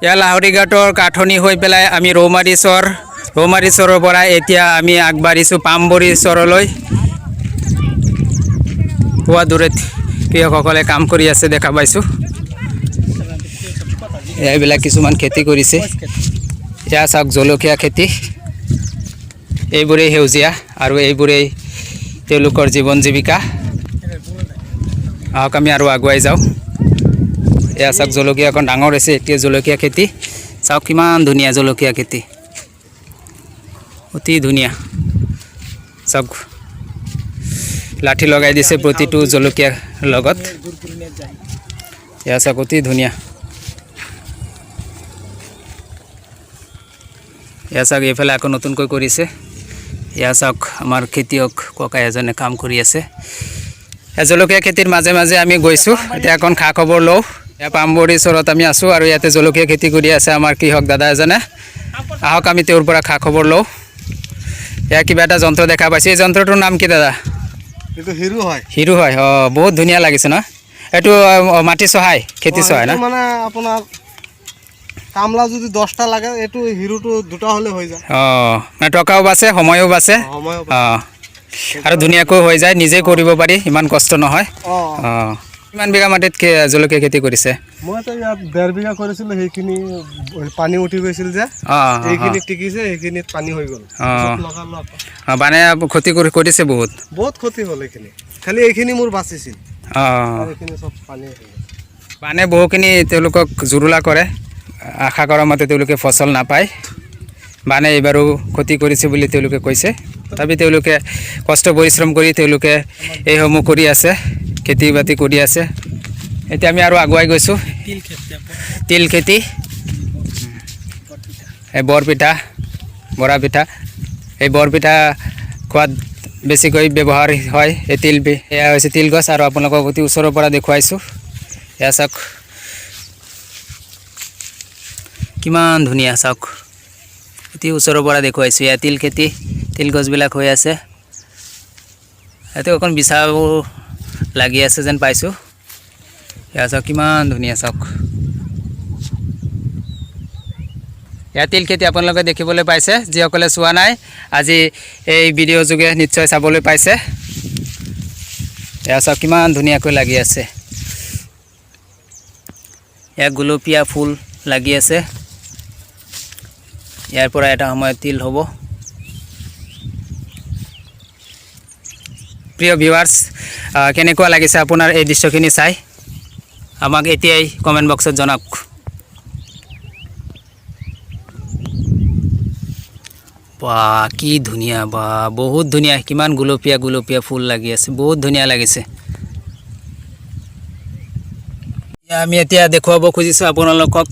या लाहरीघाटर काठनी हो पे आमी रौमारीचर পৰা এতিয়া আমি আগবাঢ়িছোঁ পামবৰীচৰলৈ হোৱা দূৰত কৃষকসকলে কাম কৰি আছে দেখা পাইছোঁ এইবিলাক কিছুমান খেতি কৰিছে এয়া চাওক জলকীয়া খেতি এইবোৰেই সেউজীয়া আৰু এইবোৰেই তেওঁলোকৰ জীৱন জীৱিকা আহক আমি আৰু আগুৱাই যাওঁ এয়া চাওক জলকীয়া এখন ডাঙৰ হৈছে এতিয়া জলকীয়া খেতি চাওক কিমান ধুনীয়া জলকীয়া খেতি অতি ধুনীয়া চাওক লাঠি লগাই দিছে প্ৰতিটো জলকীয়াৰ লগত এয়া চাওক অতি ধুনীয়া এয়া চাওক এইফালে আকৌ নতুনকৈ কৰিছে এয়া চাওক আমাৰ খেতিয়ক ককা এজনে কাম কৰি আছে জলকীয়া খেতিৰ মাজে মাজে আমি গৈছোঁ এতিয়া এখন খা খবৰ লওঁ এয়া পামবৰীচৰত আমি আছোঁ আৰু ইয়াতে জলকীয়া খেতি কৰি আছে আমাৰ কৃষক দাদা এজনে আহক আমি তেওঁৰ পৰা খা খবৰ লওঁ এয়া কিবা এটা যন্ত্ৰ দেখা পাইছে এই যন্ত্ৰটোৰ নাম কি দাদা এইটো হিৰো হয় হিৰো হয় বহুত ধুনীয়া লাগিছে ন এইটো মাটি চহাই খেতি চহাই না মানে আপোনাৰ কামলা যদি 10টা লাগে এইটো হিৰোটো দুটা হলে হৈ যায় মানে টকাও বাছে সময়ও বাছে আৰু ধুনীয়াকৈ হৈ যায় নিজে কৰিব পাৰি ইমান কষ্ট নহয় কিমান বিঘা মাটিত জলকীয়া খেতি কৰিছে মই তো ইয়াত 1.5 বিঘা কৰিছিলোঁ সেইখিনি পানী উঠি গৈছিল যে এইখিনি টিকিছে এইখিনিত পানী হৈ গ'ল মানে ক্ষতি কৰিছে বহুত ক্ষতি হ'ল এইখিনি খালি এইখিনি মোৰ বাচিছিল এইখিনি সব পানী হৈ গ'ল মানে বহুখিনি তেওঁলোকক জুৰুলা কৰে আশা কৰা মতে তেওঁলোকে ফচল নাপায় মানে এইবাৰো ক্ষতি কৰিছে বুলি তেওঁলোকে কৈছে তথাপি তেওঁলোকে কষ্ট পৰিশ্ৰম কৰি তেওঁলোকে এইসমূহ কৰি আছে খেতি বাতি কৰি আছে এতিয়া আমি আৰু আগুৱাই গৈছোঁ তিল খেতি এই বৰপিঠা বৰা পিঠা এই বৰপিঠা খোৱাত বেছিকৈ ব্যৱহাৰ হয় এই তিল এয়া হৈছে তিল গছ আৰু আপোনালোকক অতি ওচৰৰ পৰা দেখুৱাইছোঁ এয়া চাওক কিমান ধুনীয়া চাওক অতি ওচৰৰ পৰা দেখুৱাইছোঁ এয়া তিল খেতি তিল গছবিলাক হৈ আছে ইয়াতে অকণ বিচাও লাগি আছে যেন পাইছোঁ এয়া চাওক কিমান ধুনীয়া চাওক এয়া তিল খেতি আপোনালোকে দেখিবলৈ পাইছে যিসকলে চোৱা নাই আজি এই ভিডিঅ' যোগে নিশ্চয় চাবলৈ পাইছে এয়া চাওক কিমান ধুনীয়াকৈ লাগি আছে এয়া গুলপীয়া ফুল লাগি আছে ইয়াৰ পৰা এটা সময়ত তিল হ'ব প্ৰিয় ভিউৱাৰ্ছ কেনেকুৱা লাগিছে আপোনাৰ এই দৃশ্যখিনি চাই আমাক এতিয়াই কমেণ্ট বক্সত জনাওক বা কি ধুনীয়া বা বহুত ধুনীয়া কিমান গুলপীয়া ফুল লাগি আছে বহুত ধুনীয়া লাগিছে আমি এতিয়া দেখুৱাব খুজিছোঁ আপোনালোকক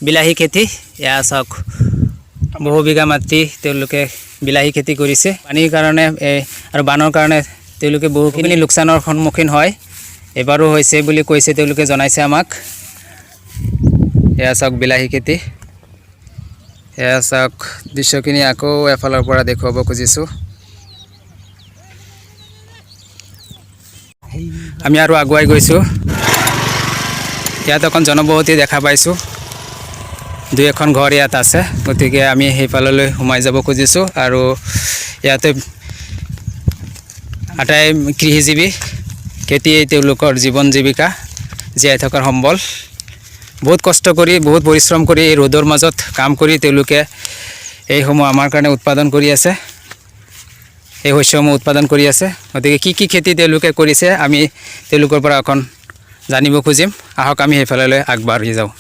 বিলাহী খেতি এয়া চাওক বহু বিঘা মাটি তেওঁলোকে বিলাহী খেতি কৰিছে পানীৰ কাৰণে আৰু বানৰ কাৰণে তেওঁলোকে বহুখিনি লোকচানৰ সন্মুখীন হয় এবাৰো হৈছে বুলি কৈছে তেওঁলোকে জনাইছে আমাক এয়া চাওক বিলাহী খেতি এয়া চাওক দৃশ্যখিনি আকৌ এফালৰ পৰা দেখুৱাব খুজিছোঁ আমি আৰু আগুৱাই গৈছোঁ ইয়াত অকণ জনবসতি দেখা পাইছোঁ দুই এখন ঘৰ ইয়াত আছে গতিকে আমি সেইফাললৈ সোমাই যাব খুজিছোঁ আৰু ইয়াতে আটাই কৃষিজীৱী খেতিয়েই তেওঁলোকৰ জীৱন জীৱিকা জীয়াই থকাৰ সম্বল বহুত কষ্ট কৰি বহুত পৰিশ্ৰম কৰি এই ৰ'দৰ মাজত কাম কৰি তেওঁলোকে এইসমূহ আমাৰ কাৰণে উৎপাদন কৰি আছে এই শস্যসমূহ উৎপাদন কৰি আছে গতিকে কি খেতি তেওঁলোকে কৰিছে আমি তেওঁলোকৰ পৰা অকণ জানিব খুজিম আহক আমি সেইফাললৈ আগবাঢ়ি যাওঁ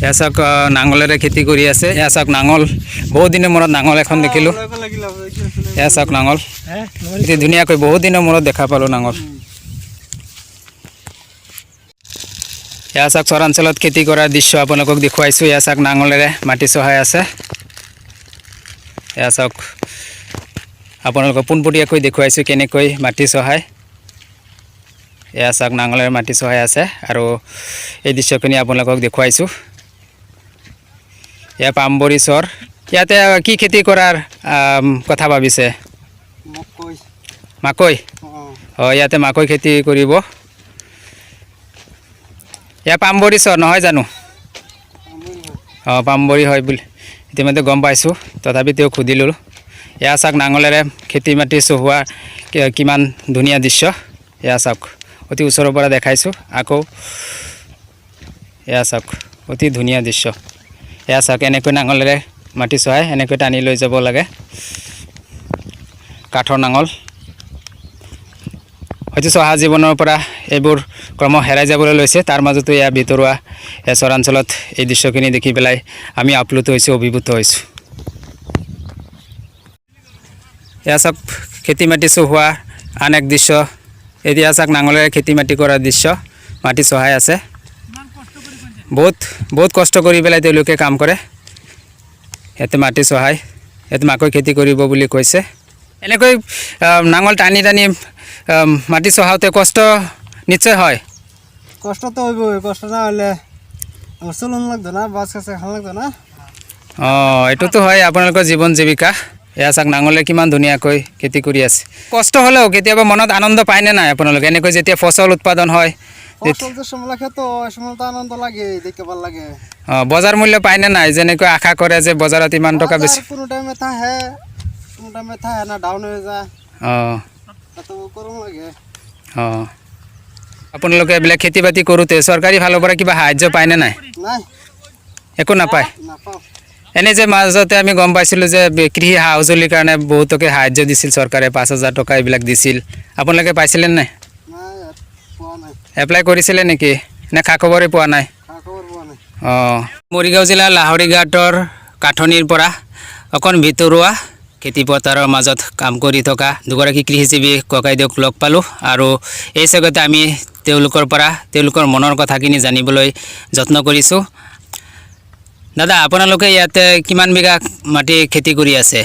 এয়া চাওক নাঙলেৰে খেতি কৰি আছে এয়া চাওক নাঙল বহুত দিনৰ মূৰত নাঙল এখন দেখিলোঁ এয়া চাওক নাঙল অতি ধুনীয়াকৈ বহুত দিনৰ মূৰত দেখা পালোঁ নাঙল এয়া চাওক চৰাঞ্চলত খেতি কৰাৰ দৃশ্য আপোনালোকক দেখুৱাইছোঁ এয়া চাওক নাঙলেৰে মাটি চহাই আছে এয়া চাওক আপোনালোকক পোনপটীয়াকৈ দেখুৱাইছোঁ কেনেকৈ মাটি চহায় এয়া চাওক নাঙলেৰে মাটি চহাই আছে আৰু এই দৃশ্যখিনি আপোনালোকক দেখুৱাইছোঁ এয়া পামবৰীচৰ ইয়াতে কি খেতি কৰাৰ কথা ভাবিছে মাকৈ ইয়াতে মাকৈ খেতি কৰিব এয়া পামবৰীচৰ নহয় জানো পামবৰী হয় বুলি ইতিমধ্যে গম পাইছোঁ, তথাপি তেওঁক সুধিলোঁ। এয়া চাওক নাঙলেৰে খেতি মাটি চহোৱা কিমান ধুনীয়া দৃশ্য। এয়া চাওক অতি ওচৰৰ পৰা দেখাইছোঁ আকৌ। এয়া চাওক অতি ধুনীয়া দৃশ্য। এয়া চাওক এনেকৈ নাঙলেৰে মাটি চহাই এনেকৈ টানি লৈ যাব লাগে, কাঠৰ নাঙল। হয়তো চহা জীৱনৰ পৰা এইবোৰ ক্ৰম হেৰাই যাবলৈ লৈছে। তাৰ মাজতো এয়া ভিতৰুৱা চৰাঞ্চলত এই দৃশ্যখিনি দেখি পেলাই আমি আপ্লুত হৈছোঁ, অভিভূত হৈছোঁ। এয়া চাওক খেতি মাটি চহোৱা আন এক দৃশ্য। এতিয়া চাওক নাঙলেৰে খেতি মাটি কৰাৰ দৃশ্য, মাটি চহাই আছে। বহুত কষ্ট কৰি পেলাই তেওঁলোকে কাম কৰে। ইয়াতে মাটি চহাই ইয়াতে মাকৈ খেতি কৰিব বুলি কৈছে। এনেকৈ নাঙল টানি টানি মাটি চহাওঁতে কষ্ট নিশ্চয় হয়। কষ্ট তো হইবই, কষ্ট না হলে চলন লাগতো না, বাস কাছে খান লাগতো না। এইটোতো হয় আপোনালোকৰ জীৱন জীৱিকা। এয়া চাওক নাঙলে কিমান ধুনীয়াকৈ খেতি কৰি আছে। কষ্ট হ'লেও কেতিয়াবা মনত আনন্দ পায়নে নাই আপোনালোকে? এনেকৈ যেতিয়া ফচল উৎপাদন হয়, আনন্দ লাগে, দেখতে ভাল লাগে। বজাৰ মূল্য পায়নে নাই? যেনেকৈ আশা কৰে যে বজাৰত ইমান টকা বেছি। কোনো টাইমে থাকে, কোনো টাইমে থাকে না, ডাউন হৈ যায়। গৰম লাগে। আপোনালোকে এইবিলাক খেতি বাতি কৰোঁতে চৰকাৰী ফালৰ পৰা কিবা সাহাৰ্য পায়নে নাই? নাই, একো নাপায়। নাপাওঁ। এনে যে মাজতে আমি গম পাইছিলোঁ যে কৃষি সা সঁজুলিৰ কাৰণে বহুতকে সাহাৰ্য দিছিল চৰকাৰে, 5,000 টকা এইবিলাক দিছিল। আপোনালোকে পাইছিলে নাই? এপ্লাই কৰিছিলে নেকি, নে খা খবৰেই পোৱা নাই? মৰিগাঁও জিলাৰ লাহৰীঘাটৰ কাঠনিৰ পৰা অকণ ভিতৰুৱা খেতিপথাৰৰ মাজত কাম কৰি থকা দুগৰাকী কৃষিজীৱী ককাইদেউক লগ পালোঁ, আৰু এই চেগতে আমি তেওঁলোকৰ পৰা তেওঁলোকৰ মনৰ কথাখিনি জানিবলৈ যত্ন কৰিছোঁ। দাদা, আপোনালোকে ইয়াতে কিমান বিঘা মাটি খেতি কৰি আছে?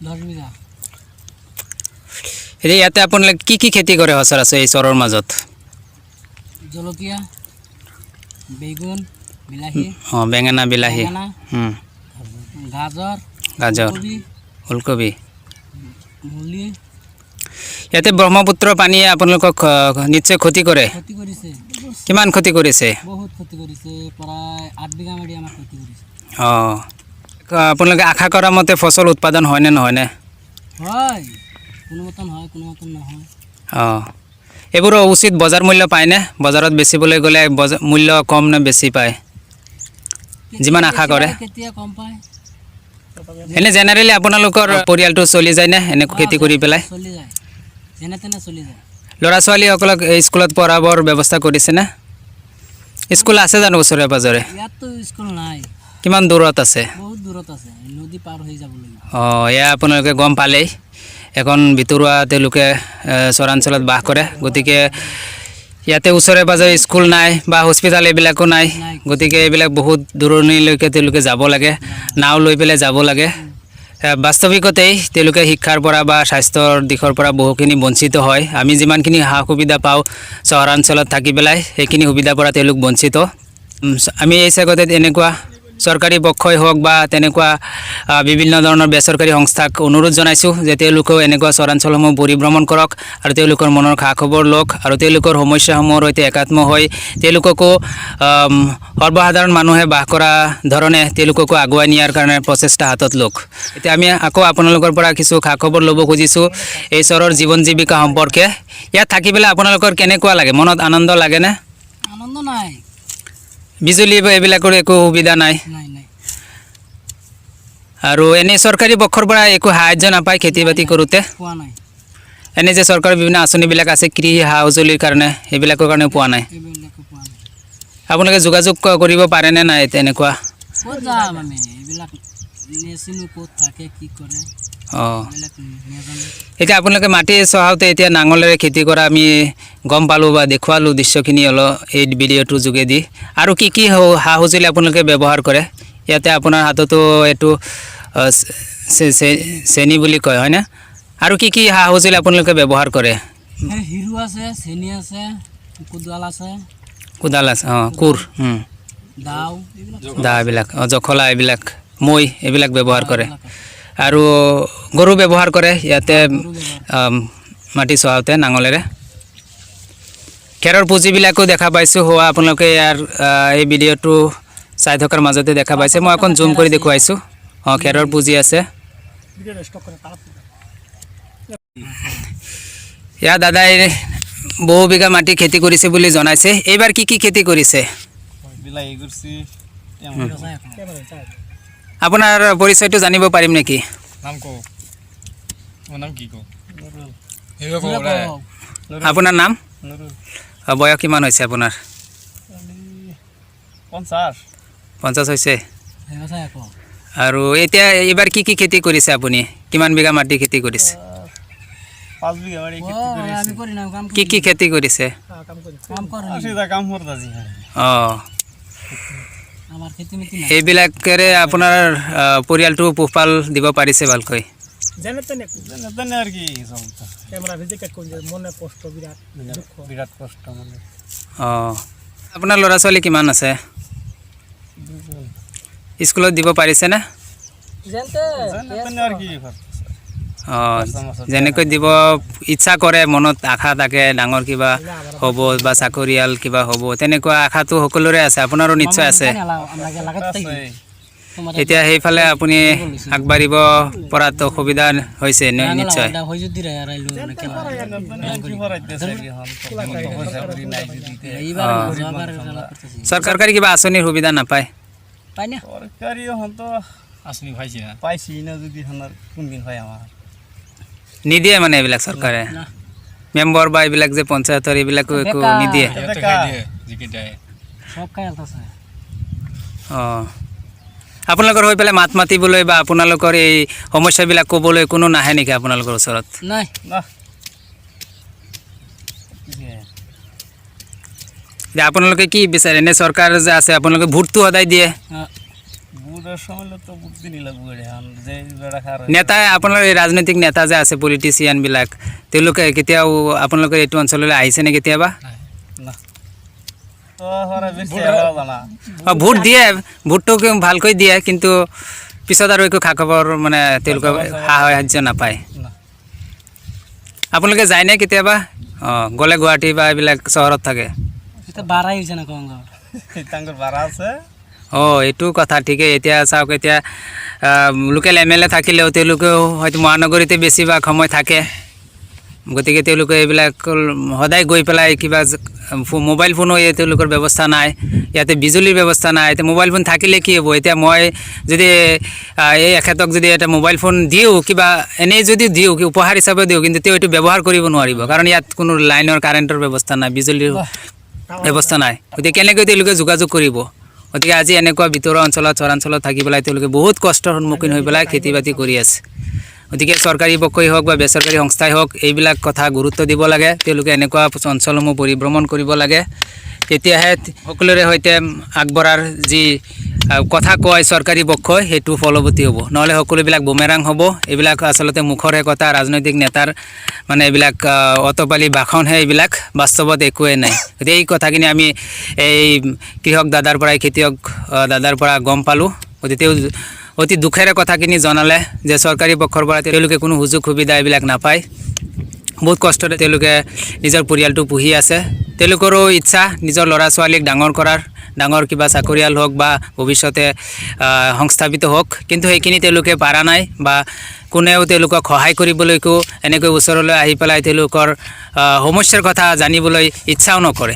10 বিঘা। এতিয়া ইয়াতে আপোনালোকে কি কি খেতি কৰে সচৰাচৰ এই চৰৰ মাজত? জলকীয়া, বেগুন, বিলাহী, বেঙেনা, বিলাহী, গাজৰ, ওলকবি। মূলি। ইয়াতে ব্ৰহ্মপুত্ৰ পানীয়ে আপোনালোকক নিশ্চয় ক্ষতি কৰে। ক্ষতি কৰিছে, কিমান ক্ষতি কৰিছে? বহুত ক্ষতি কৰিছে, প্ৰায় 8 বিঘা মাটি আমাৰ ক্ষতি কৰিছে। আপোনালোকে আশা কৰা মতে ফচল উৎপাদন হয়নে নহয়নে? হয়, কোনো মতন হয়, কোনো মতন নহয়। এইবোৰৰ উচিত বজাৰ মূল্য পায়নে? বজাৰত বেচিবলৈ গ'লে মূল্য কম নে বেছি পায় যিমান আশা কৰে? কেতিয়া কম পায়। এনে জেনেৰেলি আপোনালোকৰ পৰিয়ালটো চলি যায়নে এনেকৈ খেতি কৰি পেলাই? চলি যায়, যেনে তেনে চলি যায়। ল'ৰা ছোৱালীসকলক স্কুলত পঢ়াবৰ ব্যৱস্থা কৰিছেনে? স্কুল আছে জানো ওচৰে পাঁজৰে? ইয়াততো স্কুল নাই। কিমান দূৰত আছে? বহুত দূৰত আছে, নদী পাৰ হৈ যাব লাগিব। এয়া আপোনালোকে গম পালেই, এখন ভিতৰুৱা তেওঁলোকে চৰাঞ্চলত বাস কৰে। গতিকে ইয়াতে ওচৰে পাঁজৰে স্কুল নাই বা হস্পিটেল এইবিলাকো নাই। গতিকে এইবিলাক বহুত দূৰণিলৈকে তেওঁলোকে যাব লাগে, নাও লৈ পেলাই যাব লাগে। বাস্তৱিকতেই তেওঁলোকে শিক্ষাৰ পৰা বা স্বাস্থ্যৰ দিশৰ পৰা বহুখিনি বঞ্চিত হয়। আমি যিমানখিনি সা সুবিধা পাওঁ চহৰাঞ্চলত থাকি পেলাই, সেইখিনি সুবিধাৰ পৰা তেওঁলোক বঞ্চিত। আমি এই চেগতে এনেকুৱা চৰকাৰী পক্ষই হওক বা তেনেকুৱা বিভিন্ন ধৰণৰ বেচৰকাৰী সংস্থাক অনুৰোধ জনাইছোঁ যে তেওঁলোকেও এনেকুৱা চৰাঞ্চলসমূহ পৰিভ্ৰমণ কৰক আৰু তেওঁলোকৰ মনৰ খা খবৰ লওক, আৰু তেওঁলোকৰ সমস্যাসমূহৰ সৈতে একাত্ম হৈ তেওঁলোককো সৰ্বসাধাৰণ মানুহে বাস কৰা ধৰণে তেওঁলোককো আগুৱাই নিয়াৰ কাৰণে প্ৰচেষ্টা হাতত লওক। এতিয়া আমি আকৌ আপোনালোকৰ পৰা কিছু খা খবৰ ল'ব খুজিছোঁ এই চৰৰ জীৱন জীৱিকা সম্পৰ্কে। ইয়াত থাকি পেলাই আপোনালোকৰ কেনেকুৱা লাগে? মনত আনন্দ লাগেনে? আনন্দ নাই। বিজুলী এইবিলাকৰ একো সুবিধা নাই, আৰু এনেই চৰকাৰী পক্ষৰ পৰা একো সাহাৰ্য নাপায় খেতি বাতি কৰোঁতে? পোৱা নাই। এনে যে চৰকাৰৰ বিভিন্ন আঁচনিবিলাক আছে কৃষি সা সঁজুলিৰ কাৰণে, সেইবিলাকৰ কাৰণেও পোৱা নাই। আপোনালোকে যোগাযোগ কৰিব পাৰেনে নাই তেনেকুৱা? ক'ত যাম আমি, এইবিলাক নেচিনো ক'ত থাকে কি কৰে। এতিয়া আপোনালোকে মাটি চহাওঁতে এতিয়া নাঙলেৰে খেতি কৰা আমি গম পালোঁ বা দেখুৱালোঁ দৃশ্যখিনি অলপ এই ভিডিঅ'টোৰ যোগেদি। আৰু কি কি সা সঁজুলি আপোনালোকে ব্যৱহাৰ কৰে? ইয়াতে আপোনাৰ হাততো এইটো চেনি বুলি কয় হয়নে? আৰু কি কি সা সঁজুলি আপোনালোকে ব্যৱহাৰ কৰে? হিৰো আছে, চেনি আছে, কোদাল আছে, কোৰ, দা এইবিলাক, জখলা এইবিলাক, মৈ এইবিলাক ব্যৱহাৰ কৰে। আৰু গৰু ব্যৱহাৰ কৰে ইয়াতে মাটি চহাওঁতে নাঙলেৰে। খেৰৰ পুঁজিবিলাকো দেখা পাইছোঁ হোৱা আপোনালোকে ইয়াৰ এই ভিডিঅ'টো চাই থকাৰ মাজতে দেখা পাইছে মই অকণ জুম কৰি দেখুৱাইছোঁ খেৰৰ পুঁজি আছে ইয়াৰ দাদাই বহু বিঘা মাটি খেতি কৰিছে বুলি জনাইছে এইবাৰ কি খেতি কৰিছে বিলাহী কৰিছে আপোনাৰ পৰিচয়টো জানিব পাৰিম নেকি নাম কওঁ মোৰ নাম কি কওঁ আপোনাৰ নাম নুৰুল বয়স কিমান হৈছে আপোনাৰ 50 50 হৈছে ব্যৱসায় আকৌ আৰু এতিয়া এইবাৰ কি খেতি কৰিছে আপুনি কিমান বিঘা মাটি খেতি কৰিছে 5 বিঘা বাড়ি আমি কৰি না কাম কি খেতি কৰিছে কাম কৰি সিধা কাম কৰতা জি অঁ আমাৰ খেতি মিতি না এইবিলাকেৰে আপোনাৰ পৰিয়ালটো পোহপাল দিব পাৰিছে ভালকৈ জানে তো না জানে আর কি চলতা ক্যামেরা ভিজিট কোন মনে কষ্ট বিরাট দুঃখ বিরাট কষ্ট মানে অঁ আপোনাৰ ল'ৰা ছোৱালী কিমান আছে স্কুলত দিব পাৰিছেনে জানতে জানে আৰ কি অঁ যেনেকৈ দিব ইচ্ছা কৰে মনত আশা থাকে ডাঙৰ কিবা হ'ব বা চাকৰিয়াল কিবা হ'ব তেনেকুৱা আশাটো সকলোৰে আছে আপোনাৰো নিশ্চয় আছে আমৰা লাগাতে এতিয়া সেইফালে আপুনি আগবাঢ়িব পৰাত অসুবিধা হৈছে নিশ্চয় হই যদি ৰে আৰ আইলো না কেলা এইবাৰ জবাৰ জ্বালা কৰতেছি চৰকাৰী কিবা আঁচনিৰ সুবিধা নাপায় পাই না সরকারি হন তো আসনি পাইছি না যদি হানার কোন দিন হয় আমার নিদিয়ে মানে এইবিলাক চৰকাৰে না মেম্বৰ বা এইবিলাক যে পঞ্চায়তৰ এইবিলাকো একো নিদিয়ে সব খাই আলতাছে অঁ আপোনালোকৰ হৈ পেলাই মাত মাতিবলৈ বা আপোনালোকৰ এই সমস্যাবিলাক ক'বলৈ কোনো নাহে নেকি আপোনালোকৰ ওচৰত নাই না যে আপোনালোকে কি বিচাৰে এনে চৰকাৰ যে আছে আপোনালোকে ভোটটো সদায় দিয়ে বুড়ার সময় তো বুদ্ধি নি লাগবে হান যে বেড়া খার নেতা আপোনাৰ এই ৰাজনৈতিক নেতা যে আছে পলিটিচিয়ানবিলাক তেওঁলোকে কেতিয়াও আপোনালোকৰ এইটো অঞ্চললৈ আহিছেনে কেতিয়াবা না তো হরে বেশি আলাদা না ভোট দিয়ে ভোটটো ভালকৈ দিয়ে কিন্তু পিছত আৰু একো খা খবৰ মানে তেওঁলোকে সাহায্য নাপায় না আপোনালোকে যায়নে কেতিয়াবা অঁ গ'লে গুৱাহাটী বা এইবিলাক চহৰত থাকে এটা বাড়াই হইছে না কম তাঙ্গর ভাড়া আছে অঁ এইটো কথা ঠিকেই এতিয়া চাওক এতিয়া লোকেল MLA থাকিলেও তেওঁলোকেও হয়তো মহানগৰীতে বেছিভাগ সময় থাকে গতিকে তেওঁলোকে এইবিলাক সদায় গৈ পেলাই কিবা মোবাইল ফোনো তেওঁলোকৰ ব্যৱস্থা নাই ইয়াতে বিজুলীৰ ব্যৱস্থা নাই এতিয়া মোবাইল ফোন থাকিলে কি হ'ব এতিয়া মই যদি এই এখেতক যদি এটা মোবাইল ফোন দিওঁ কিবা এনেই যদি দিওঁ উপহাৰ হিচাপে দিওঁ কিন্তু তেওঁ এইটো ব্যৱহাৰ কৰিব নোৱাৰিব কাৰণ ইয়াত কোনো লাইনৰ কাৰেণ্টৰ ব্যৱস্থা নাই বিজুলীৰ ব্যৱস্থা নাই গতিকে কেনেকৈ তেওঁলোকে যোগাযোগ কৰিব গতিকে আজি এনেকুৱা ভিতৰুৱা অঞ্চলত চৰাঞ্চলত থাকি পেলাই তেওঁলোকে বহুত কষ্টৰ সন্মুখীন হৈ পেলাই খেতি বাতি কৰি আছে গতিকে চৰকাৰী পক্ষই হওক বা বেচৰকাৰী সংস্থাই হওক এইবিলাক কথা গুৰুত্ব দিব লাগে তেওঁলোকে এনেকুৱা অঞ্চলসমূহ পৰিভ্ৰমণ কৰিব লাগে তেতিয়াহে সকলোৰে সৈতে আগবঢ়াৰ যি কথা কয় চৰকাৰী পক্ষই সেইটো ফলৱতী হ'ব নহ'লে সকলোবিলাক বুমেৰাং হ'ব এইবিলাক আচলতে মুখৰহে কথা ৰাজনৈতিক নেতাৰ মানে এইবিলাক অতপালি ভাষণহে এইবিলাক বাস্তৱত একোৱেই নাই গতিকে এই কথাখিনি আমি এই কৃষক দাদাৰ পৰা খেতিয়ক দাদাৰ পৰা গম পালোঁ গতিকে তেওঁ অতি দুখেৰে কথাখিনি জনালে যে চৰকাৰী পক্ষৰ পৰা তেওঁলোকে কোনো সুযোগ সুবিধা এইবিলাক নাপায় বহুত কষ্টৰে তেওঁলোকে নিজৰ পৰিয়ালটো পুহি আছে তেওঁলোকৰো ইচ্ছা নিজৰ ল'ৰা ছোৱালীক ডাঙৰ কৰাৰ ডাঙৰ কিবা চাকৰিয়াল হওক বা ভৱিষ্যতে সংস্থাপিত হওক কিন্তু সেইখিনি তেওঁলোকে পাৰা নাই বা কোনেও তেওঁলোকক সহায় কৰিবলৈকো এনেকৈ ওচৰলৈ আহি পেলাই তেওঁলোকৰ সমস্যাৰ কথা জানিবলৈ ইচ্ছাও নকৰে